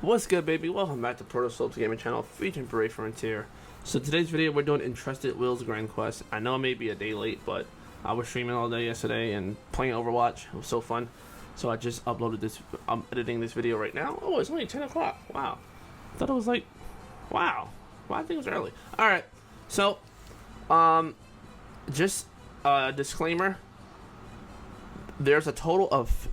What's good, baby? Welcome back to Protoscope's gaming channel featuring Brave Frontier. So today's video, we're doing Entrusted Will's Grand Quest. I know I may be a day late, but I was streaming all day yesterday and playing Overwatch. It was so fun. So I just uploaded this. I'm editing this video right now. Oh, it's only 10 o'clock. Wow. I thought it was like, wow. Well, I think it was early. Alright. So, just a disclaimer. There's a total of,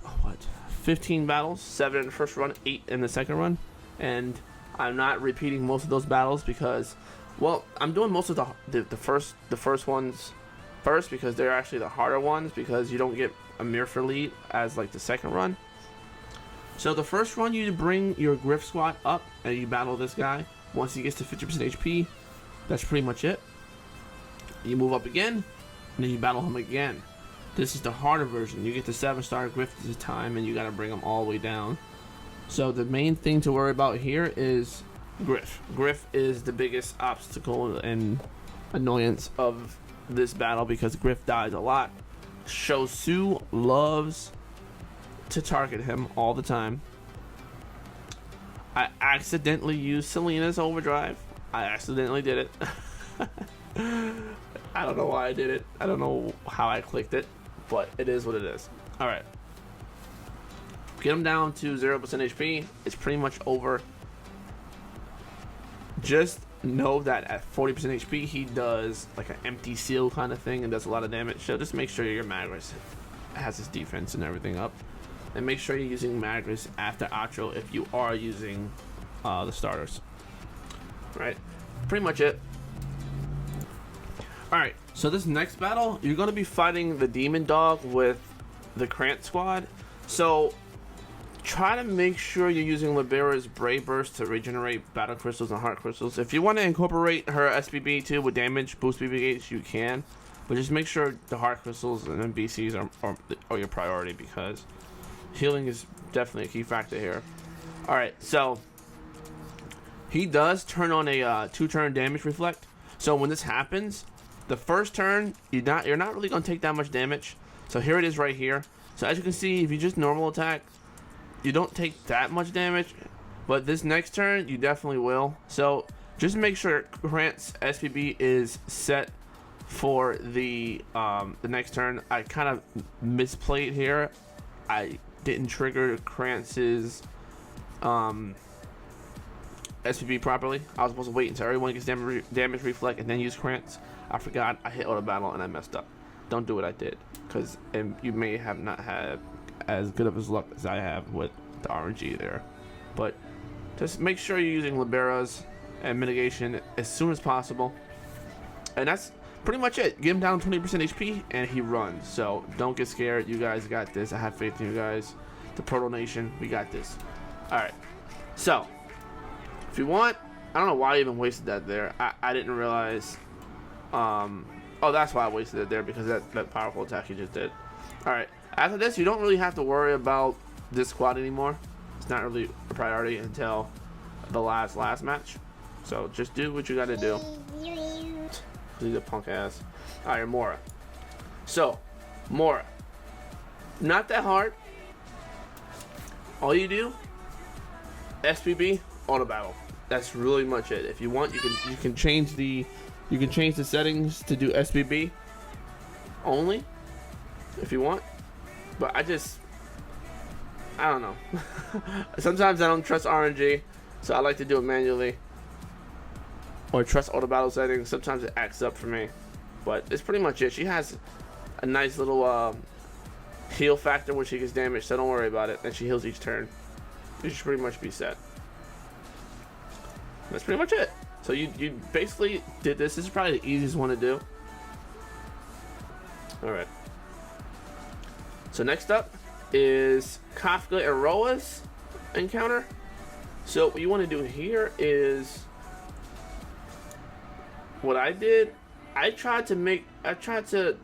15 battles, 7 in the first run, 8 in the second run, and I'm not repeating most of those battles because, well, I'm doing most of the first ones first because they're actually the harder ones because you don't get a mirror for lead as like the second run. So the first run, you bring your Griff squad up and you battle this guy. Once he gets to 50% HP, that's pretty much it. You move up again, and then you battle him again. This is the harder version. You get the 7-star Griff at a time, and you gotta bring them all the way down. So the main thing to worry about here is Griff. Griff is the biggest obstacle and annoyance of this battle because Griff dies a lot. Shosu loves to target him all the time. I accidentally used Selena's overdrive. I accidentally did it. I don't know why I did it. I don't know how I clicked it. But it is what it is. Alright. Get him down to 0% HP. It's pretty much over. Just know that at 40% HP, he does like an empty seal kind of thing and does a lot of damage. So just make sure your Magris has his defense and everything up. And make sure you're using Magris after outro if you are using the starters. Right. Pretty much it. Alright, so this next battle, you're going to be fighting the Demon Dog with the Krant squad. So, try to make sure you're using Libera's Brave Burst to regenerate Battle Crystals and Heart Crystals. If you want to incorporate her SBB too with damage, boost BB gates, you can. But just make sure the Heart Crystals and NBCs are your priority because healing is definitely a key factor here. Alright, so, he does turn on a 2-turn damage reflect. So when this happens, the first turn, you're not really going to take that much damage. So here it is right here. So as you can see, if you just normal attack, you don't take that much damage. But this next turn, you definitely will. So just make sure Krant's SPB is set for the next turn. I kind of misplayed here. I didn't trigger Krant's SPB properly. I was supposed to wait until everyone gets damage reflect and then use Krant's. I forgot, I hit auto battle and I messed up. Don't do what I did, because you may have not had as good of as luck as I have with the RNG there. But just make sure you're using Libera's and mitigation as soon as possible. And that's pretty much it. Get him down 20% HP and he runs. So don't get scared. You guys got this. I have faith in you guys. The Proto Nation, we got this. Alright. So, if you want, I don't know why I even wasted that there. I didn't realize. Oh, that's why I wasted it there, because that powerful attack he just did. Alright, after this, you don't really have to worry about this squad anymore. It's not really a priority until the last match. So just do what you gotta do. Leave a punk ass. Alright, Mora. So, Mora. Not that hard. All you do, SPB, auto battle. That's really much it. If you want, you can change the settings to do SBB only if you want, but I don't know. Sometimes I don't trust RNG, so I like to do it manually or trust auto battle settings. Sometimes it acts up for me, but it's pretty much it. She has a nice little heal factor when she gets damaged, so don't worry about it. And she heals each turn. You should pretty much be set. That's pretty much it. So you basically did this. This is probably the easiest one to do. Alright. So next up is Kafka and Roa's encounter. So what you want to do here is what I did. I tried to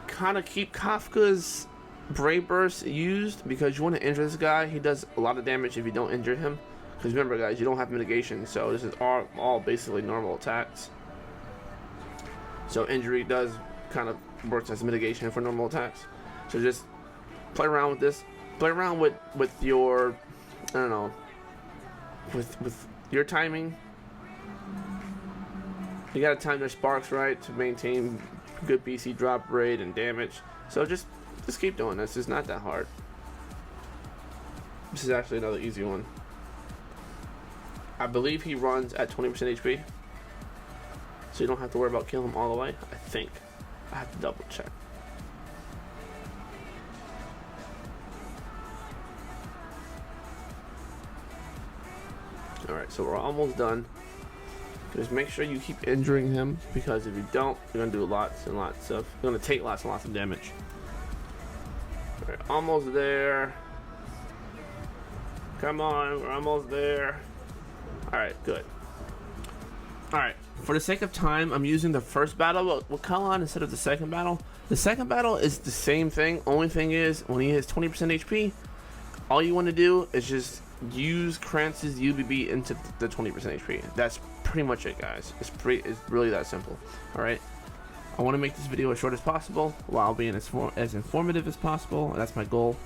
kind of keep Kafka's Brave Burst used because you want to injure this guy. He does a lot of damage if you don't injure him. Because remember, guys, you don't have mitigation, so this is all basically normal attacks. So injury does kind of work as mitigation for normal attacks. So just play around with this. Play around with your, I don't know, with your timing, you gotta time their sparks right to maintain good BC drop rate and damage. So just keep doing this. It's not that hard. This is actually another easy one. I believe he runs at 20% HP, so you don't have to worry about killing him all the way. I think. I have to double check. Alright, so we're almost done. Just make sure you keep injuring him, because if you don't, you're gonna do lots and lots of, you're gonna take lots and lots of damage. Alright, almost there. Come on, we're almost there. Alright, good. Alright, for the sake of time, I'm using the first battle with Kalon instead of the second battle. The second battle is the same thing. Only thing is, when he has 20% HP, all you want to do is just use Krantz's UBB into the 20% HP. That's pretty much it, guys. It's really that simple. Alright, I want to make this video as short as possible while being as informative as possible. That's my goal.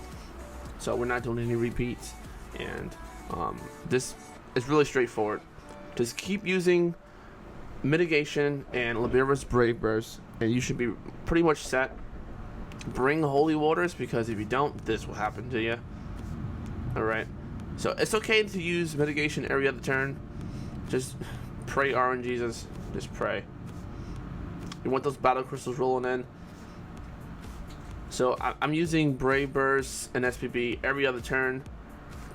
So we're not doing any repeats, and this is really straightforward. Just keep using mitigation and Libera's Brave Burst, and you should be pretty much set. Bring holy waters, because if you don't, this will happen to you. Alright, so it's okay to use mitigation every other turn. Just pray RNGesus. Just pray. You want those battle crystals rolling in. So I'm using Brave Burst and SPB every other turn.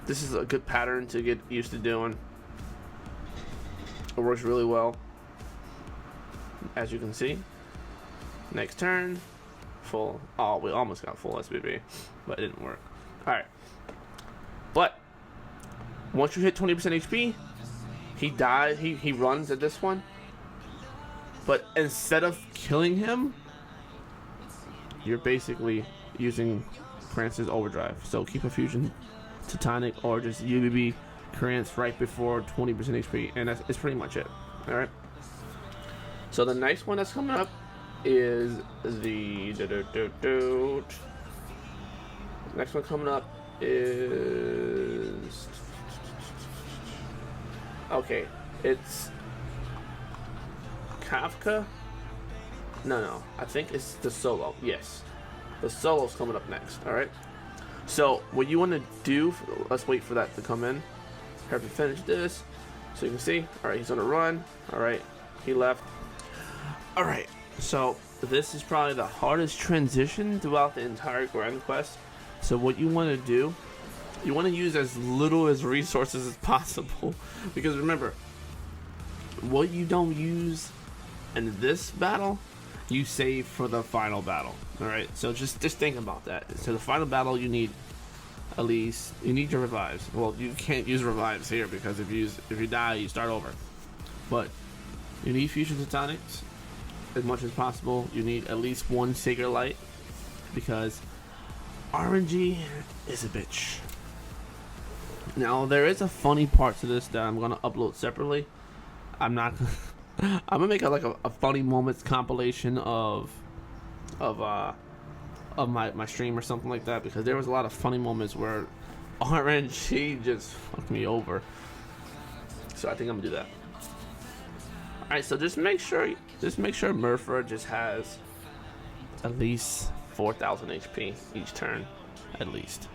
This is a good pattern to get used to doing. It works really well, as you can see. Next turn, full. Oh, we almost got full SPB, but it didn't work. Alright, but once you hit 20% HP, he dies. He runs at this one, but instead of killing him, you're basically using Krantz's Overdrive. So keep a fusion Titanic or just UBB Krantz right before 20% HP, and it's pretty much it. Alright, so the next one that's coming up is the next one coming up is, okay, it's Kafka. No, I think it's the solo. Yes, the solo's coming up next. Alright, so what you want to do, let's wait for that to come in. Have to finish this so you can see. Alright, he's on a run. Alright, he left. Alright, so this is probably the hardest transition throughout the entire Grand Quest. So what you want to do, you want to use as little as resources as possible, because remember, what you don't use in this battle, you save for the final battle. Alright, so just think about that. So the final battle, you need at least, you need your revives. Well, you can't use revives here, because if you die, you start over. But you need fusion titanics as much as possible. You need at least one Sacred Light, because RNG is a bitch. Now there is a funny part to this that I'm gonna upload separately. I'm gonna make a funny moments compilation of my stream or something like that, because there was a lot of funny moments where RNG just fucked me over. So I think I'm gonna do that. Alright, so just make sure Murpher just has at least 4,000 HP each turn, at least.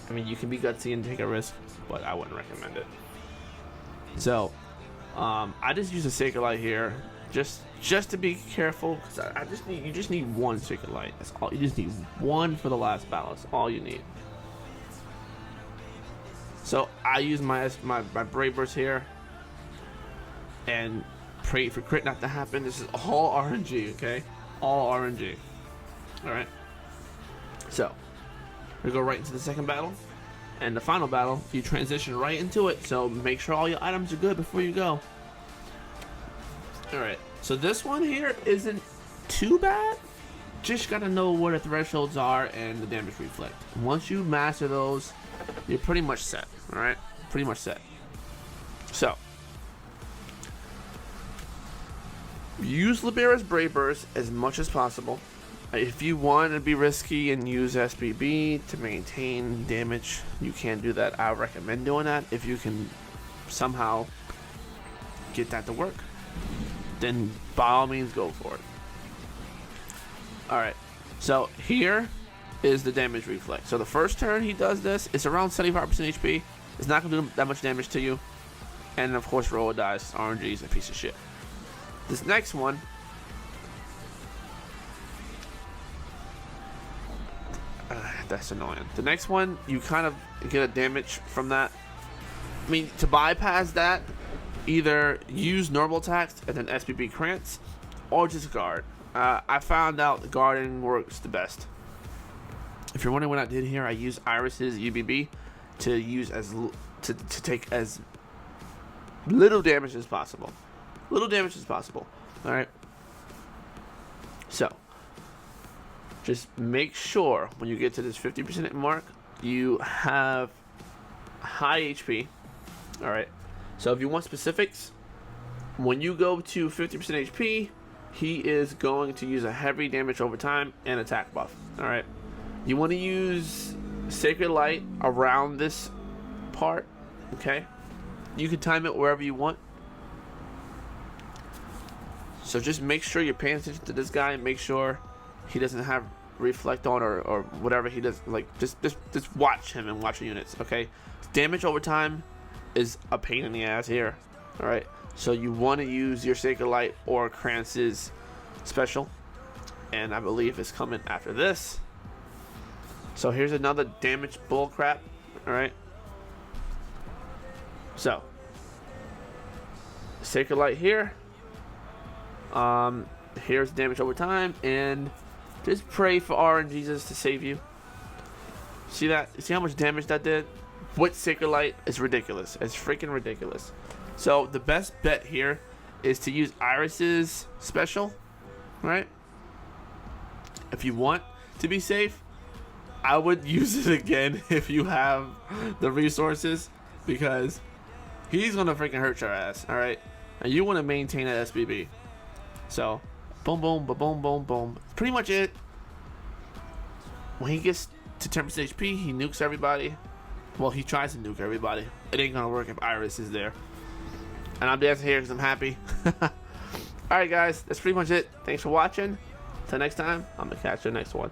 I mean, you can be gutsy and take a risk, but I wouldn't recommend it. So I just use a Sacred Light here, just to be careful, because you just need one Sacred Light. That's all. You just need one for the last battle. That's all you need. So I use my Brave Burst here and pray for crit not to happen. This is all RNG, okay? All RNG. Alright. So we go right into the second battle. And the final battle, you transition right into it. So make sure all your items are good before you go. Alright. So this one here isn't too bad. Just gotta know where the thresholds are and the damage reflect. Once you master those, you're pretty much set. Alright? Pretty much set. So use Libera's Brave Burst as much as possible. If you want to be risky and use SBB to maintain damage, you can do that. I recommend doing that. If you can somehow get that to work, then by all means go for it. Alright, so here is the damage reflect. So the first turn he does this, it's around 75% HP. It's not going to do that much damage to you. And of course roll dies. RNG is a piece of shit. This next one, that's annoying. The next one, you kind of get a damage from that. I mean, to bypass that, either use normal attacks and then SBB crants, or just guard. I found out guarding works the best. If you're wondering what I did here, I used Iris's UBB to use as to take as little damage as possible. Little damage as possible. All right. So just make sure when you get to this 50% mark, you have high HP. All right. So if you want specifics, when you go to 50% HP, he is going to use a heavy damage over time and attack buff. All right. You want to use Sacred Light around this part. Okay. You can time it wherever you want. So just make sure you're paying attention to this guy and make sure he doesn't have reflect on or whatever he does. Like just watch him and watch the units. Okay. Damage over time is a pain in the ass here. All right. So you want to use your Sacred Light or Kranz's special, and I believe it's coming after this. So here's another damage bull crap. All right. So Sacred Light here. Here's damage over time, and just pray for RNGesus to save you. See that? See how much damage that did? With Sacred Light, it's ridiculous. It's freaking ridiculous. So the best bet here is to use Iris's special, right? If you want to be safe, I would use it again if you have the resources, because he's gonna freaking hurt your ass. All right, and you want to maintain that SBB. So boom, boom, ba boom, boom, boom. Pretty much it. When he gets to 10% HP, he nukes everybody. Well, he tries to nuke everybody. It ain't gonna work if Iris is there. And I'm dancing here because I'm happy. Alright guys, that's pretty much it. Thanks for watching. Till next time, I'm gonna catch you next one.